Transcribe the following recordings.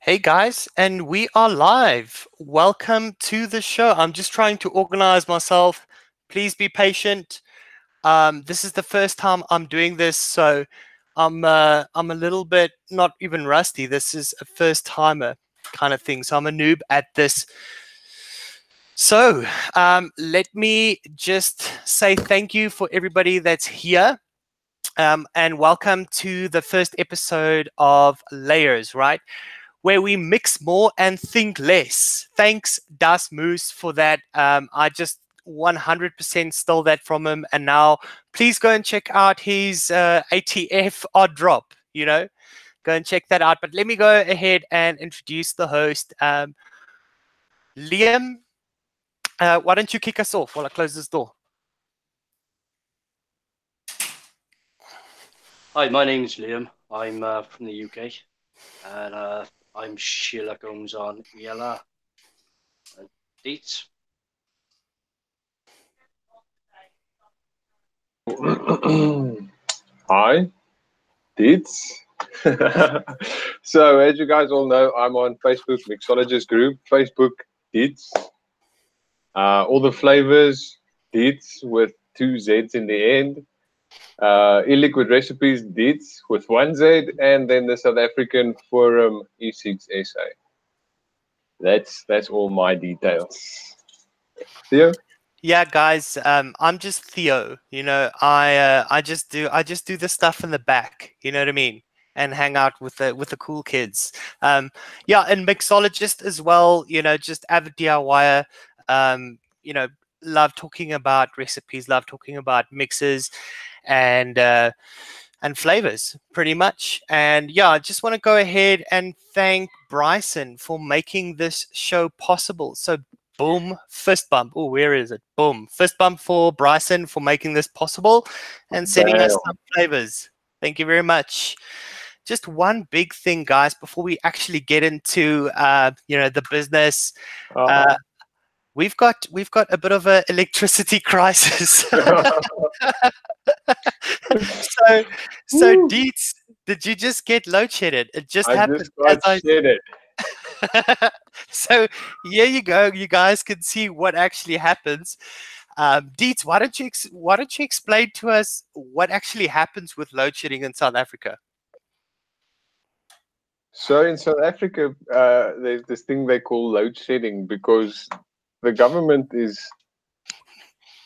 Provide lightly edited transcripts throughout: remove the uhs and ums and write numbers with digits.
Hey guys, and we are live. Welcome to the show. I'm just trying to organize myself. Please be patient. This is the first time I'm doing this, so I'm a little bit not even rusty. This is a first timer kind of thing, so I'm a noob at this. So let me just say thank you for everybody that's here. And welcome to the first episode of Layerz, right? Where we mix more and think less. Thanks, Das Moose, for that. I just 100% stole that from him. And now please go and check out his ATF odd drop, go and check that out. But let me go ahead and introduce the host. Liam, why don't you kick us off while I close this door? Hi, my name's Liam. I'm from the UK, and I'm Sheila Gomes on ELR. And Deets. Hi, Deets. So, as you guys all know, I'm on Facebook Mixologist Group, Facebook Deets. All the flavors, Deets with 2 Z's in the end. Illiquid recipes, Deets with 1 Z, and then the South African Forum E6SA. That's all my details. Theo? Yeah, guys, I'm just Theo. I just do the stuff in the back. You know what I mean? And hang out with the cool kids. Yeah, and mixologist as well. Just avid DIYer. Love talking about recipes. Love talking about mixes, and flavors, pretty much. And yeah, I just want to go ahead and thank Bryson for making this show possible. So boom, fist bump. Oh, where is it? Boom, fist bump for Bryson for making this possible and sending us some flavors. Thank you very much. Just one big thing, guys, before we actually get into the business. We've got a bit of an electricity crisis. So Deets, did you just get load shedded? It just happened. Just got shedded. So here you go. You guys can see what actually happens. Deets, why don't you explain to us what actually happens with load shedding in South Africa? So in South Africa, there's this thing they call load shedding because the government is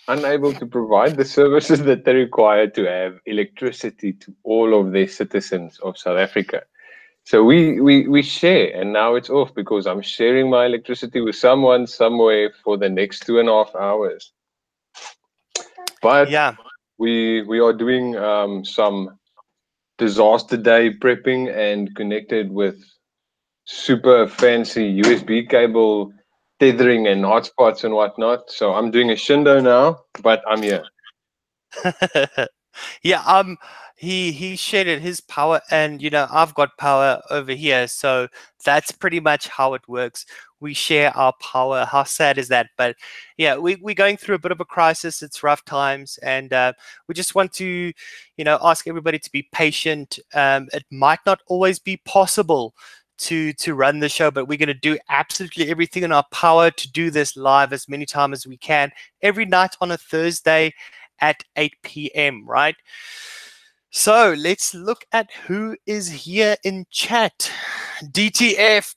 unable to provide the services that they require to have electricity to all of their citizens of South Africa. So we share, and now it's off because I'm sharing my electricity with someone somewhere for the next 2.5 hours. But yeah, we are doing some disaster day prepping and connected with super fancy USB cable tethering and hotspots and whatnot. So I'm doing a shindo now, but I'm here. Yeah, he shared his power, and I've got power over here, so that's pretty much how it works. We share our power. How sad is that? But yeah, we're going through a bit of a crisis. It's rough times, and we just want to ask everybody to be patient. It might not always be possible to run the show, but we're going to do absolutely everything in our power to do this live as many times as we can every night on a Thursday at 8 p.m. right? So let's look at who is here in chat. DTF,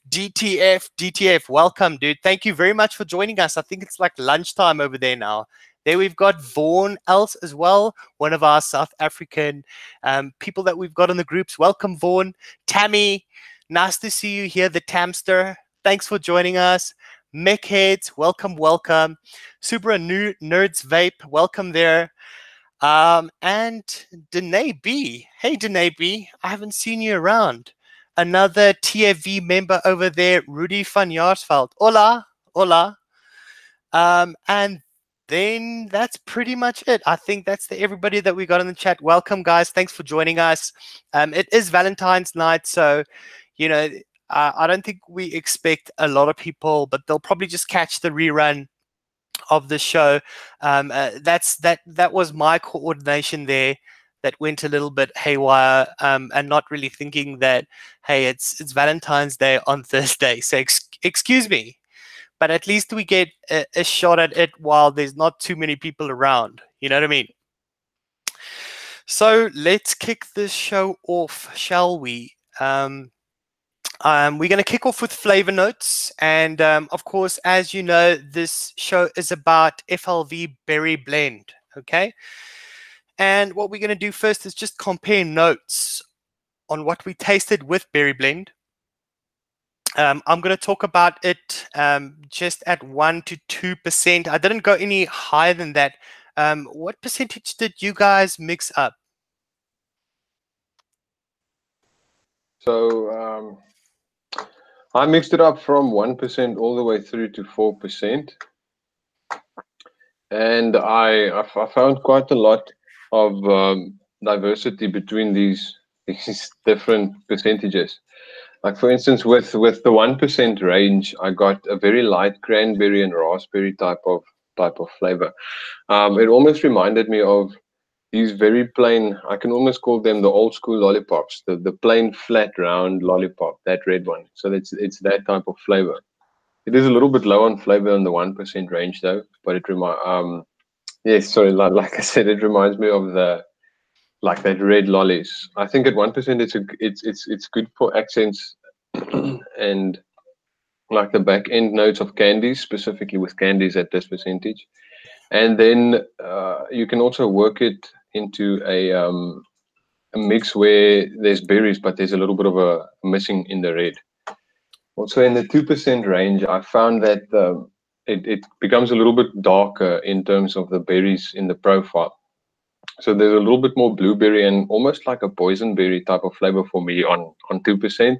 welcome, dude. Thank you very much for joining us. I think it's like lunchtime over there now. There we've got Vaughan else as well, one of our South African people that we've got in the groups. Welcome, Vaughan. Tammy, nice to see you here, the Tamster. Thanks for joining us. Mechheads, welcome. Super Nerds Vape, welcome there. And Danae B. Hey, Danae B. I haven't seen you around. Another TFV member over there, Rudy van Jaarsveld. Hola. And then that's pretty much it. I think that's everybody that we got in the chat. Welcome, guys. Thanks for joining us. It is Valentine's night, so, I don't think we expect a lot of people, but they'll probably just catch the rerun of the show. That was my coordination there. that went a little bit haywire, and not really thinking that, hey, it's Valentine's Day on Thursday, so excuse me, but at least we get a shot at it while there's not too many people around. You know what I mean? So let's kick this show off, shall we? We're going to kick off with flavor notes. And of course, as you know, this show is about FLV berry blend. Okay. And what we're going to do first is just compare notes on what we tasted with berry blend. I'm going to talk about it just at 1 to 2%. I didn't go any higher than that. What percentage did you guys mix up? So I mixed it up from 1% all the way through to 4%. And I found quite a lot of diversity between these different percentages. Like for instance, with the 1% range, I got a very light cranberry and raspberry type of flavor. It almost reminded me of these very plain, I can almost call them the old school lollipops, the plain flat round lollipop, that red one. So it's that type of flavor. It is a little bit low on flavor on the 1% range though, but it yes, sorry, like I said, it reminds me of like that red lollies. I think at 1% it's good for accents and like the back end notes of candies, specifically with candies at this percentage. And then you can also work it into a mix where there's berries, but there's a little bit of a missing in the red. Also in the 2% range, I found that it becomes a little bit darker in terms of the berries in the profile. So there's a little bit more blueberry and almost like a boysenberry type of flavor for me on 2%.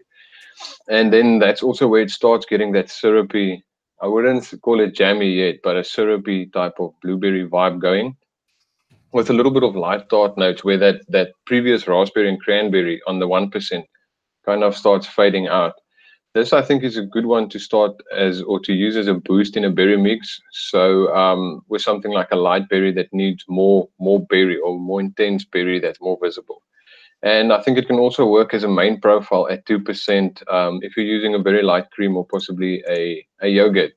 And then that's also where it starts getting that syrupy, I wouldn't call it jammy yet, but a syrupy type of blueberry vibe going with a little bit of light tart notes where that previous raspberry and cranberry on the 1% kind of starts fading out. This I think is a good one to start as or to use as a boost in a berry mix. So with something like a light berry that needs more berry or more intense berry that's more visible. And I think it can also work as a main profile at 2% if you're using a very light cream or possibly a yogurt.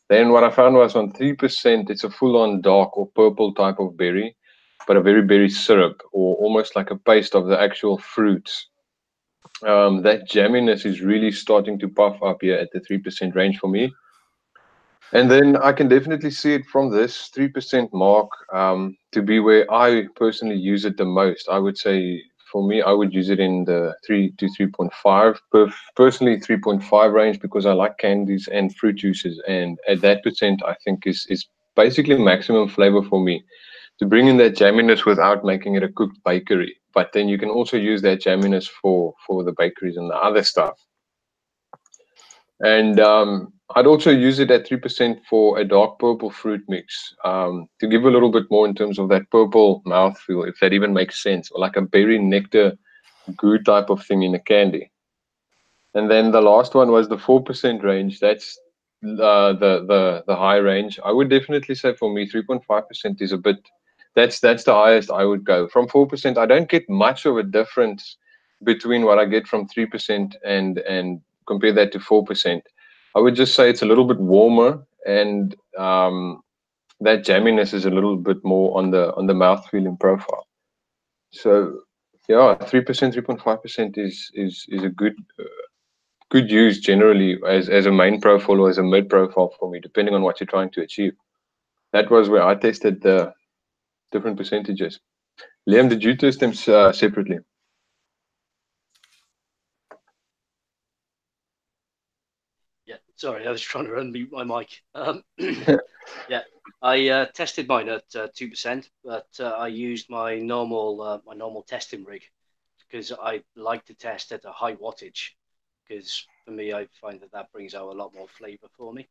Then what I found was on 3%, it's a full-on dark or purple type of berry, but a very berry syrup or almost like a paste of the actual fruits. That jamminess is really starting to puff up here at the 3% range for me. And then I can definitely see it from this 3% mark to be where I personally use it the most. I would say for me, I would use it in the 3 to 3.5. Personally, 3.5 range because I like candies and fruit juices. And at that percent, I think is basically maximum flavor for me to bring in that jamminess without making it a cooked bakery. But then you can also use that jamminess for the bakeries and the other stuff. And I'd also use it at 3% for a dark purple fruit mix to give a little bit more in terms of that purple mouthfeel, if that even makes sense, or like a berry nectar goo type of thing in a candy. And then the last one was the 4% range. That's the high range. I would definitely say for me, 3.5% is a bit. That's the highest I would go. From 4%, I don't get much of a difference between what I get from 3% and compare that to 4%. I would just say it's a little bit warmer, and that jamminess is a little bit more on the mouthfeel and profile. So yeah, 3%, 3.5% is a good use generally as a main profile or as a mid profile for me, depending on what you're trying to achieve. That was where I tested the different percentages. Liam, did you test them separately? Yeah, sorry, I was trying to unmute my mic. Yeah, I tested mine at 2%, but I used my normal testing rig because I like to test at a high wattage. Because for me, I find that brings out a lot more flavor for me.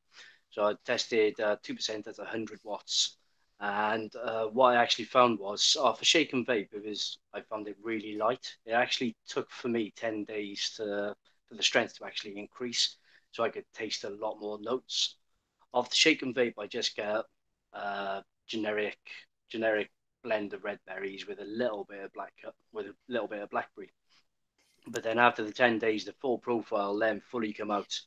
So I tested 2% at 100 watts. And what I actually found was for shake and vape, I found it really light. It actually took for me 10 days for the strength to actually increase, so I could taste a lot more notes. Of the shake and vape, I just get generic blend of red berries with a little bit of blackberry. But then after the 10 days, the full profile then fully come out.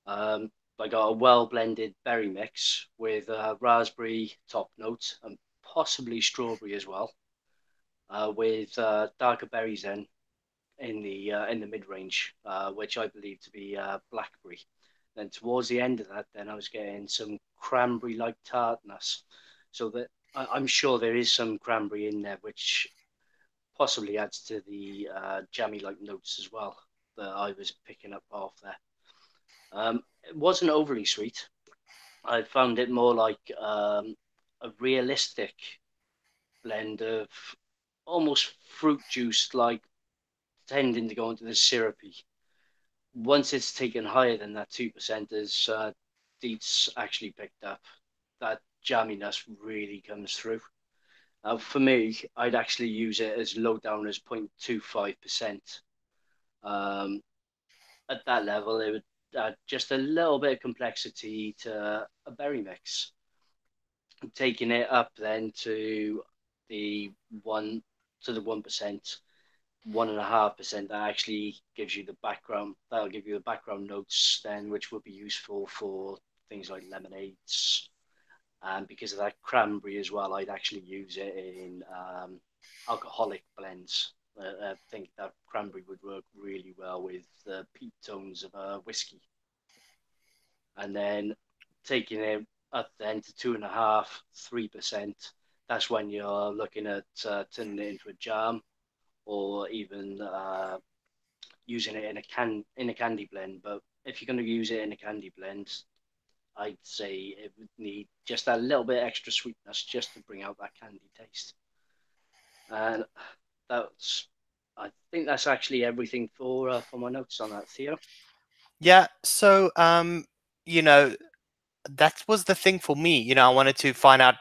I got a well blended berry mix with raspberry top note and possibly strawberry as well, with darker berries then in the mid range, which I believe to be blackberry. Then towards the end of that, then I was getting some cranberry like tartness, so that I'm sure there is some cranberry in there, which possibly adds to the jammy like notes as well that I was picking up off there. It wasn't overly sweet. I found it more like a realistic blend of almost fruit juice, like tending to go into the syrupy. Once it's taken higher than that 2%, as Deets actually picked up, that jamminess really comes through. For me, I'd actually use it as low down as 0.25%. At that level, it would add just a little bit of complexity to a berry mix. Taking it up then to the 1%, 1.5%, that actually gives you the background. That'll give you the background notes then, which would be useful for things like lemonades. And because of that cranberry as well, I'd actually use it in alcoholic blends. I think that cranberry would work really well with the peat tones of a whiskey. And then taking it up then to 2.5%, 3%, that's when you're looking at turning it into a jam, or even using it in a candy blend. But if you're going to use it in a candy blend, I'd say it would need just a little bit extra sweetness just to bring out that candy taste. And I think that's actually everything for my notes on that, Theo. Yeah, so you know, that was the thing for me. I wanted to find out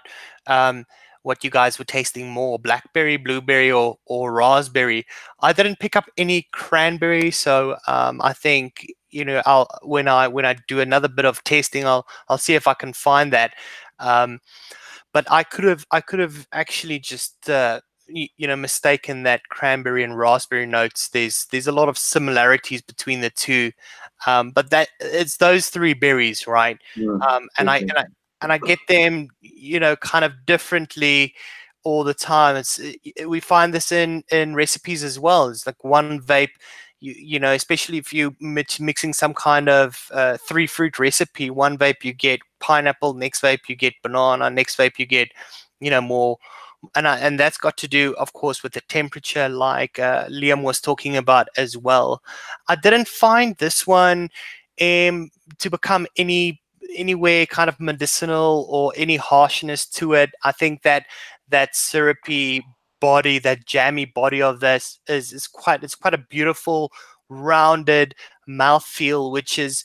what you guys were tasting more, blackberry, blueberry, or raspberry. I didn't pick up any cranberry, so I think I'll when I do another bit of tasting, I'll see if I can find that. But I could have actually just mistaken that cranberry and raspberry notes. There's a lot of similarities between the two, but that it's those three berries, right? And I get them kind of differently all the time. We find this in recipes as well. It's like one vape, especially if you mixing some kind of 3-fruit recipe. One vape you get pineapple, next vape you get banana, next vape you get more, and that's got to do, of course, with the temperature, like Liam was talking about as well. I didn't find this one to become anywhere kind of medicinal or any harshness to it. I think that syrupy body, that jammy body of this is quite a beautiful rounded mouthfeel, which is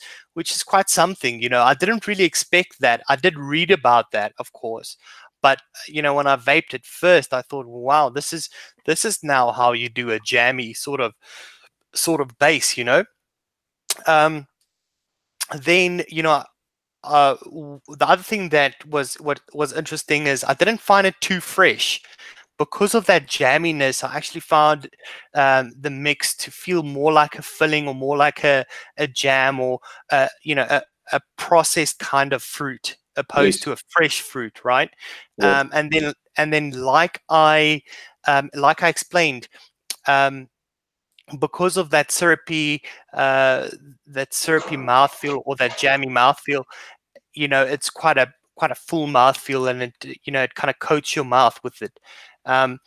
quite something. I didn't really expect that. I did read about that, of course, but when I vaped it first, I thought, wow, this is now how you do a jammy sort of base. Then the other thing that was interesting is I didn't find it too fresh. Because of that jamminess, I actually found the mix to feel more like a filling, or more like a jam, or a processed kind of fruit, opposed to a fresh fruit, right? Yes. And then like I explained, because of that syrupy mouthfeel, or that jammy mouthfeel, it's quite a full mouthfeel, and it kind of coats your mouth with it. Then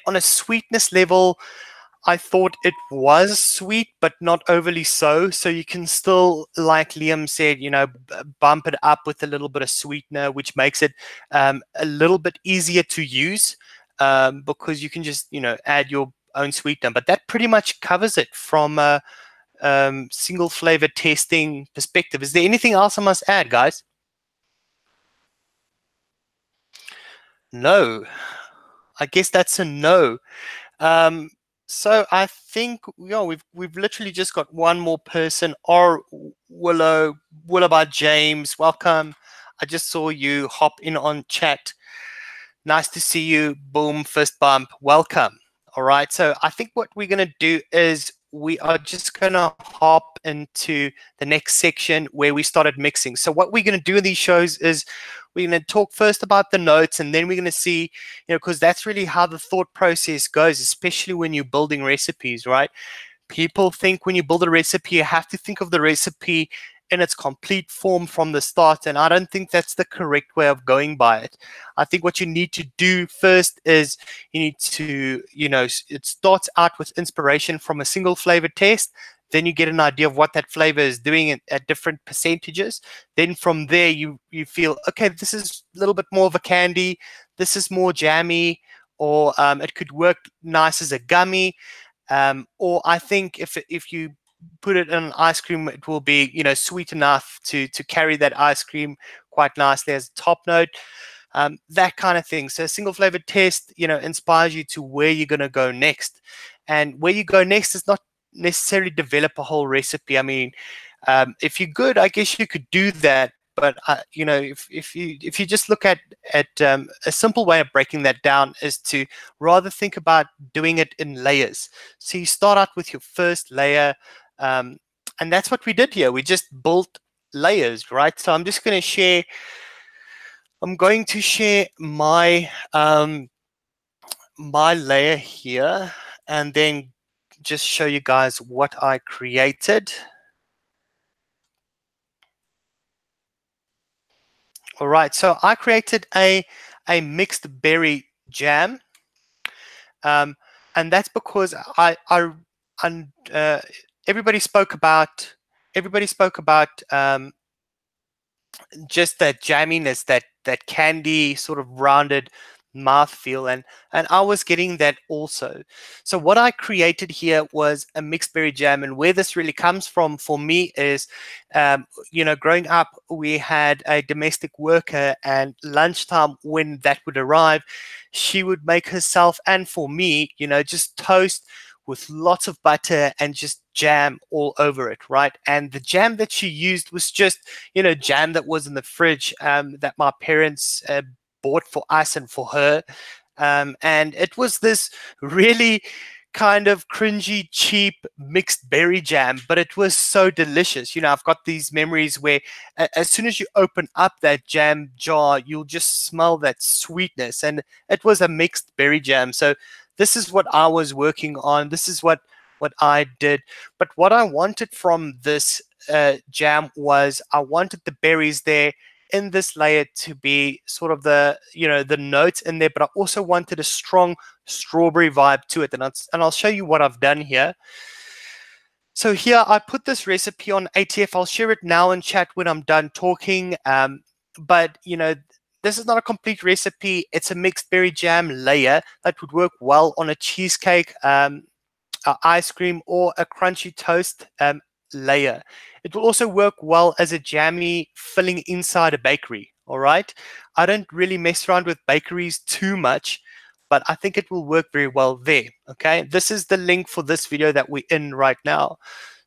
on a sweetness level, I thought it was sweet, but not overly so. So you can still, like Liam said, bump it up with a little bit of sweetener, which makes it a little bit easier to use, because you can just add your own sweetener. But that pretty much covers it from a single flavor testing perspective. Is there anything else I must add, guys? No. I guess that's a no. So I think we've literally just got one more person. Or Willow by James, welcome. I just saw you hop in on chat. Nice to see you. Boom, fist bump. Welcome. All right. So I think what we're going to do is we are just going to hop into the next section where we started mixing. So what we're going to do in these shows is we're going to talk first about the notes, and then we're going to see, because that's really how the thought process goes, especially when you're building recipes, right? People think when you build a recipe, you have to think of the recipe in its complete form from the start, and I don't think that's the correct way of going by it. I think what you need to do first is you need to, it starts out with inspiration from a single flavor test. Then you get an idea of what that flavor is doing at different percentages. Then from there, you feel, okay, this is a little bit more of a candy. This is more jammy, or it could work nice as a gummy. Or I think if you put it in an ice cream, it will be, sweet enough to carry that ice cream quite nicely as a top note. That kind of thing. So a single flavor test, inspires you to where you're going to go next. And where you go next is not necessarily develop a whole recipe. I mean, if you're good, I guess you could do that. But if you just look at a simple way of breaking that down is to rather think about doing it in layers. So you start out with your first layer, and that's what we did here. We just built layers, right? So I'm just going to share. I'm going to share my my layer here, and then just show you guys what I created. All right, so I created a mixed berry jam, and that's because everybody spoke about just that jamminess, that candy sort of rounded mouthfeel, and I was getting that also. So what I created here was a mixed berry jam, and where this really comes from for me is, growing up, we had a domestic worker, and lunchtime when that would arrive, she would make herself and for me, just toast with lots of butter and just jam all over it, right? And the jam that she used was just, jam that was in the fridge, that my parents bought for us and for her. And it was this really kind of cringy, cheap mixed berry jam, but it was so delicious. I've got these memories where as soon as you open up that jam jar, you'll just smell that sweetness. And it was a mixed berry jam. So this is what I was working on. This is what I did. But what I wanted from this jam was I wanted the berries there in this layer to be sort of the, the notes in there, but I also wanted a strong strawberry vibe to it. And I'll show you what I've done here. So here I put this recipe on ATF. I'll share it now in chat when I'm done talking. But, this is not a complete recipe. It's a mixed berry jam layer that would work well on a cheesecake, ice cream, or a crunchy toast layer. It will also work well as a jammy filling inside a bakery. All right. I don't really mess around with bakeries too much, but I think it will work very well there. Okay. This is the link for this video that we're in right now.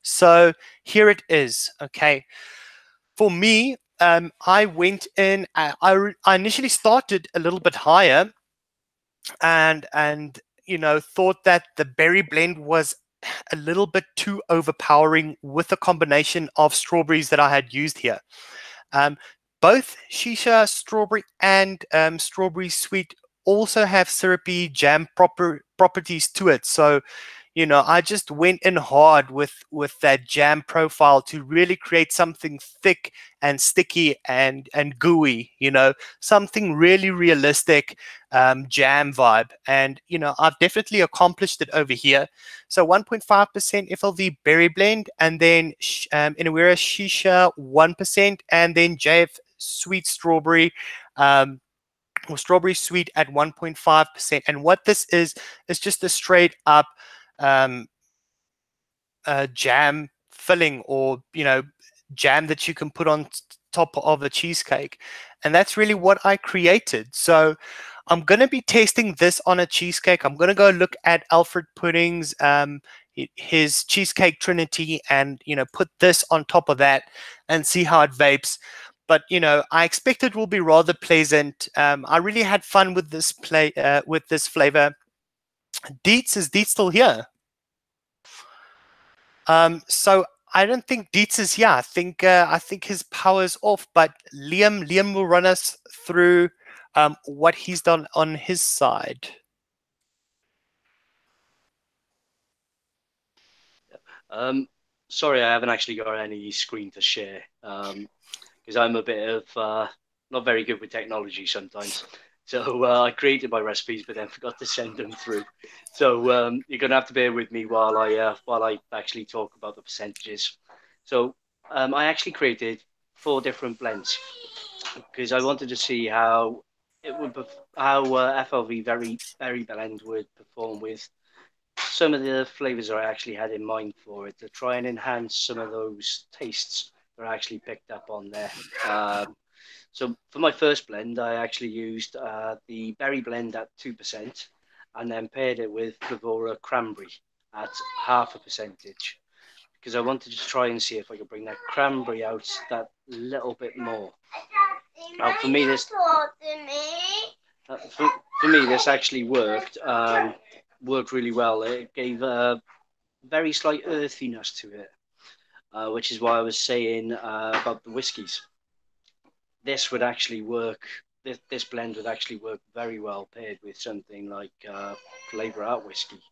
So here it is. Okay. For me, I went in, I initially started a little bit higher and thought that the berry blend was a little bit too overpowering with the combination of strawberries that I had used here. Both shisha strawberry and strawberry sweet also have syrupy jam properties to it. So I just went in hard with that jam profile to really create something thick and sticky and gooey, something really realistic jam vibe. And, I've definitely accomplished it over here. So 1.5% FLV berry blend, and then Inawera Shisha 1%, and then JF sweet strawberry, or strawberry sweet at 1.5%. And what this is just a straight up jam filling, or jam that you can put on top of a cheesecake. And that's really what I created. So I'm going to be testing this on a cheesecake. I'm going to go look at Alfred Pudding's his cheesecake trinity, and put this on top of that and see how it vapes. but I expect it will be rather pleasant. I really had fun with this flavor. Is Dietz still here? So I don't think Dietz is here. I think his power's off. But Liam will run us through what he's done on his side. Sorry, I haven't actually got any screen to share because I'm a bit of not very good with technology sometimes. So I created my recipes, but then forgot to send them through. So you're gonna have to bear with me while I actually talk about the percentages. So I actually created 4 different blends because I wanted to see how FLV very blend would perform with some of the flavors I actually had in mind for it to try and enhance some of those tastes that are actually picked up on there. So for my first blend, I actually used the berry blend at 2% and then paired it with Flavora cranberry at 0.5%, because I wanted to try and see if I could bring that cranberry out that little bit more. Now, for me, this actually worked really well. It gave a very slight earthiness to it, which is why I was saying about the whiskies. This would actually work. This blend would actually work very well paired with something like Flavor Out whiskey,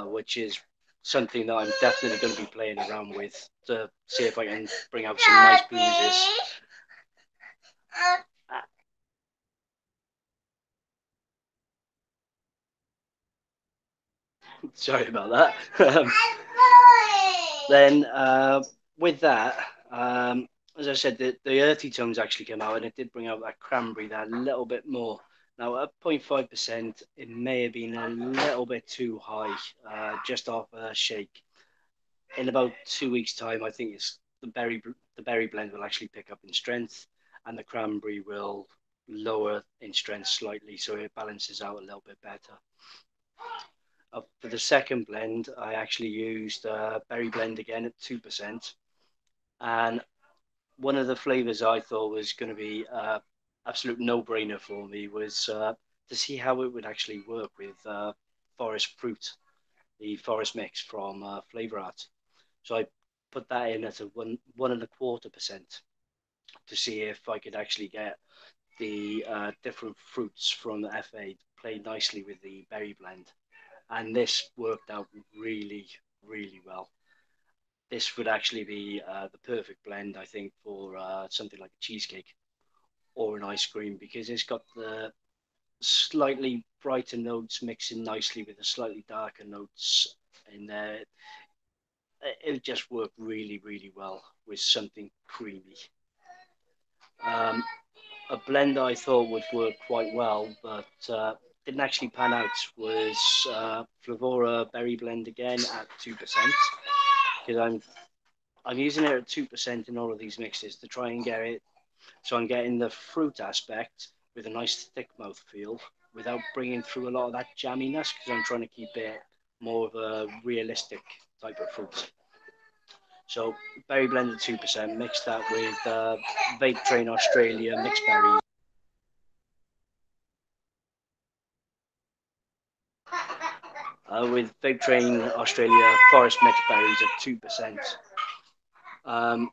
which is something that I'm definitely going to be playing around with to see if I can bring out some nice boozes. Sorry about that. Then with that, as I said, the earthy tones actually came out, and it did bring out that cranberry that little bit more. Now at 0.5%, it may have been a little bit too high, just off a shake. In about 2 weeks' time, I think the berry blend will actually pick up in strength, and the cranberry will lower in strength slightly, so it balances out a little bit better. For the second blend, I actually used berry blend again at 2%, and one of the flavors I thought was going to be absolute no-brainer for me was to see how it would actually work with forest fruit, the forest mix from Flavor Art. So I put that in at a 1.25% to see if I could actually get the different fruits from the FA play nicely with the berry blend. And this worked out really, really well. This would actually be the perfect blend, I think, for something like a cheesecake or an ice cream, because it's got the slightly brighter notes mixing nicely with the slightly darker notes in there. It would just work really, really well with something creamy. A blend I thought would work quite well, but didn't actually pan out, was Flavora Berry Blend again at 2%, because I'm using it at 2% in all of these mixes to try and get it so I'm getting the fruit aspect with a nice thick mouth feel without bringing through a lot of that jamminess, because I'm trying to keep it more of a realistic type of fruit. So berry blend at 2%, mix that with Vape Train Australia mixed berries. With Vape Train Australia Forest Mixed Berries at 2%.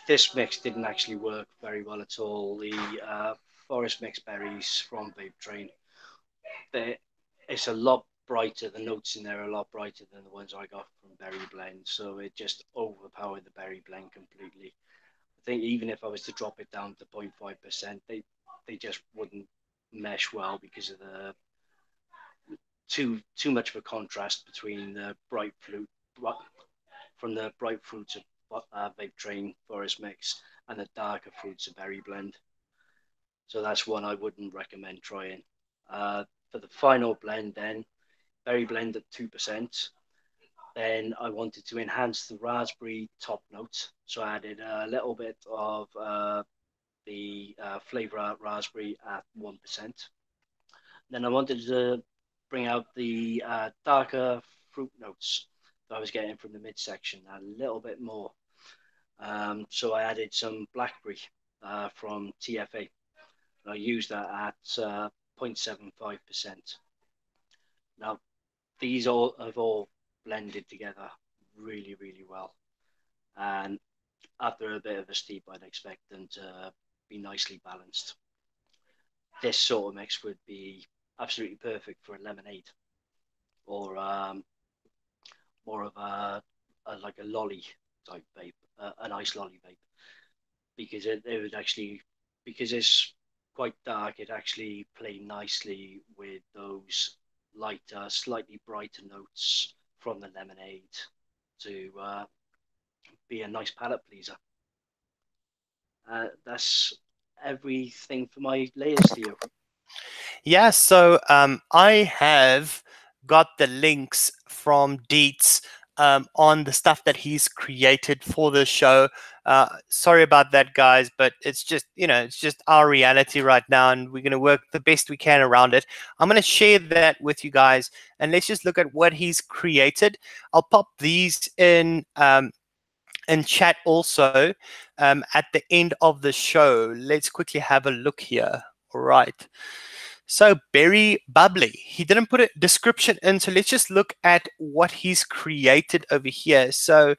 This mix didn't actually work very well at all. The Forest Mixed Berries from Vape Train, it's a lot brighter. The notes in there are a lot brighter than the ones I got from Berry Blend, so it just overpowered the Berry Blend completely. I think even if I was to drop it down to 0.5%, they just wouldn't mesh well because of the too much of a contrast between the bright fruit from the bright fruits of Vape Train Forest Mix and the darker fruits of Berry Blend. So that's one I wouldn't recommend trying. For the final blend, then Berry Blend at 2%. Then I wanted to enhance the raspberry top note, so I added a little bit of the Flavor Out raspberry at 1%. Then I wanted to bring out the darker fruit notes that I was getting from the midsection a little bit more. So I added some blackberry from TFA. I used that at 0.75%. Now, these have all blended together really, really well. And after a bit of a steep, I'd expect them to be nicely balanced. This sort of mix would be absolutely perfect for a lemonade, or more of like a lolly type vape, an ice lolly vape, because it would actually, because it's quite dark, it actually play nicely with those lighter, slightly brighter notes from the lemonade to be a nice palate pleaser. That's everything for my Layerz, Theo. Yeah, so I have got the links from Dietz on the stuff that he's created for the show. Sorry about that, guys, but it's just, it's just our reality right now, and we're going to work the best we can around it. I'm going to share that with you guys, and let's just look at what he's created. I'll pop these in chat also at the end of the show. Let's quickly have a look here. All right. So Berry Bubbly, he didn't put a description in, so let's just look at what he's created over here. So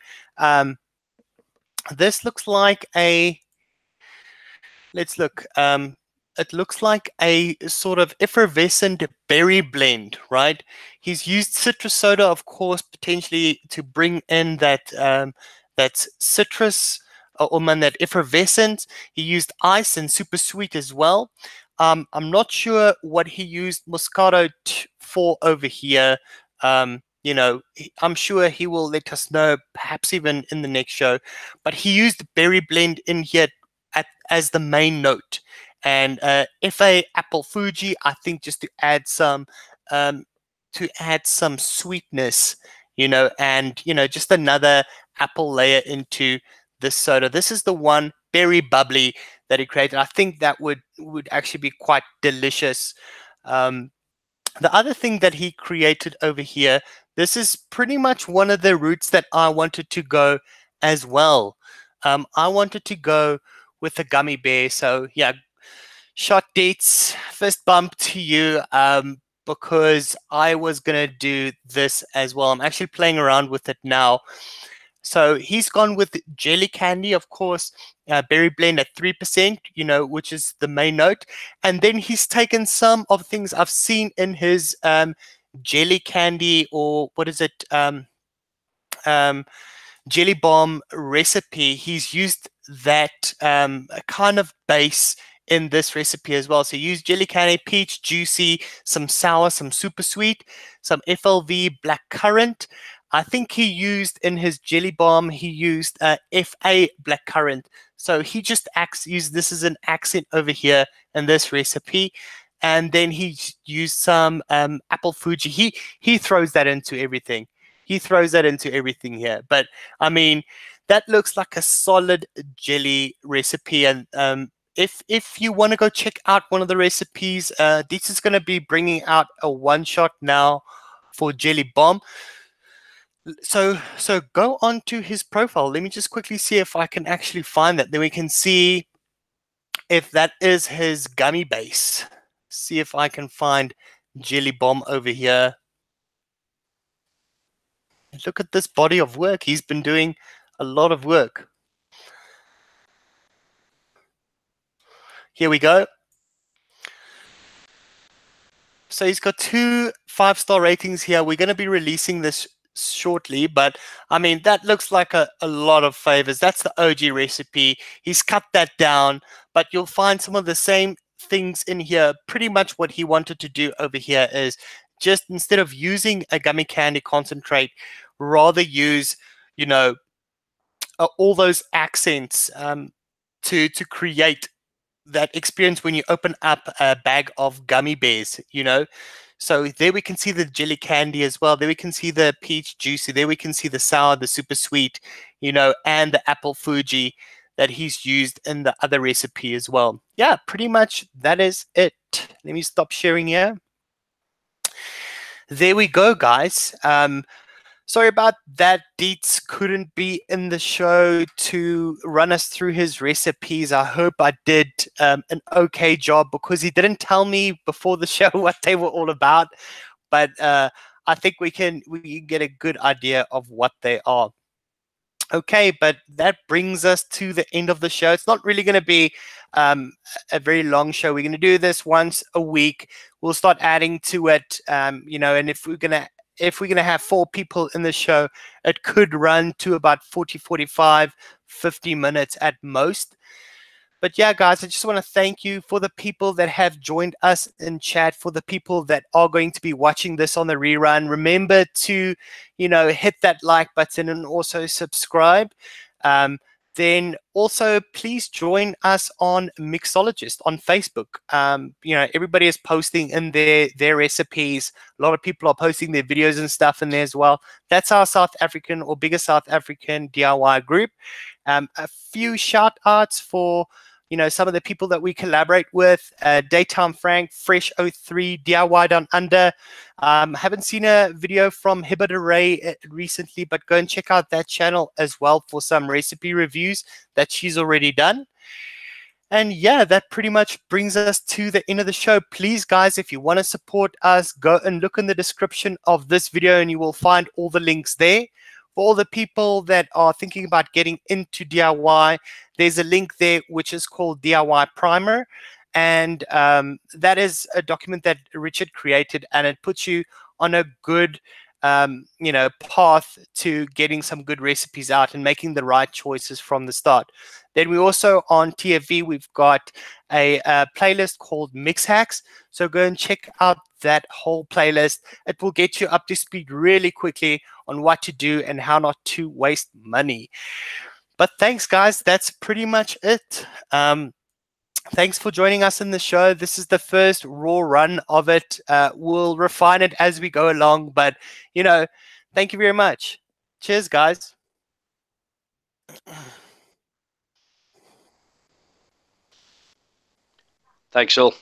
this looks like a, let's look, it looks like a sort of effervescent berry blend, right? He's used citrus soda, of course, potentially to bring in that that citrus or that effervescence. He used ice and super sweet as well. I'm not sure what he used Moscato for over here. I'm sure he will let us know, perhaps even in the next show. But he used berry blend in here as the main note, and FA apple Fuji, I think, just to add some sweetness, and just another apple layer into this soda. This is the one Berry Bubbly that he created. I think that would actually be quite delicious. The other thing that he created over here, this is pretty much one of the routes that I wanted to go as well. I wanted to go with a gummy bear. So yeah, shot dates, first bump to you, because I was going to do this as well. I'm actually playing around with it now. So he's gone with jelly candy, of course, berry blend at 3%, which is the main note. And then he's taken some of things I've seen in his jelly candy, or what is it, jelly bomb recipe. He's used that kind of base in this recipe as well. So you use jelly candy, peach, juicy, some sour, some super sweet, some FLV black currant. I think he used in his jelly bomb, he used FA black currant. So he just used this as an accent over here in this recipe. And then he used some apple Fuji. He throws that into everything. He throws that into everything here. But I mean, that looks like a solid jelly recipe. And if you want to go check out one of the recipes, this is going to be bringing out a one-shot now for jelly bomb. So go on to his profile. Let me just quickly see if I can actually find that. Then we can see if that is his gummy base. See if I can find jelly bomb over here. Look at this body of work. He's been doing a lot of work. Here we go. So he's got 2 5-star ratings here. We're going to be releasing this shortly, but I mean, that looks like a lot of favors. That's the OG recipe. He's cut that down, but you'll find some of the same things in here. Pretty much what he wanted to do over here is just, instead of using a gummy candy concentrate, rather use, all those accents to create that experience when you open up a bag of gummy bears, So there we can see the jelly candy as well. There we can see the peach juicy. There we can see the sour, the super sweet, and the apple Fuji that he's used in the other recipe as well. Yeah, pretty much that is it. Let me stop sharing here. There we go, guys. Sorry about that. Dietz couldn't be in the show to run us through his recipes. I hope I did an okay job, because he didn't tell me before the show what they were all about. But I think we can get a good idea of what they are. Okay, but that brings us to the end of the show. It's not really going to be a very long show. We're going to do this once a week. We'll start adding to it, you know, and if we're going to have 4 people in the show, it could run to about 40, 45, 50 minutes at most. But yeah, guys, I just want to thank you for the people that have joined us in chat, for the people that are going to be watching this on the rerun. Remember to, you know, hit that like button and also subscribe. Then also please join us on Mixologist on Facebook. You know, everybody is posting in their recipes. A lot of people are posting their videos and stuff in there as well. That's our South African or bigger South African DIY group. A few shout outs for, you know, some of the people that we collaborate with: Daytime Frank, Fresh 03, DIY Down Under. Haven't seen a video from Hibbert Array recently, but go and check out that channel as well for some recipe reviews that she's already done. And yeah, that pretty much brings us to the end of the show. Please, guys, if you want to support us, go and look in the description of this video and you will find all the links there. For all the people that are thinking about getting into DIY, there's a link there which is called DIY Primer. And that is a document that Richard created, and it puts you on a good you know, path to getting some good recipes out and making the right choices from the start. Then we also on TFV, we've got a playlist called Mix Hacks. So go and check out that whole playlist. It will get you up to speed really quickly on what to do and how not to waste money. But thanks, guys. That's pretty much it. Thanks for joining us in the show. This is the first raw run of it. We'll refine it as we go along, but, you know, thank you very much. Cheers, guys. Thanks all.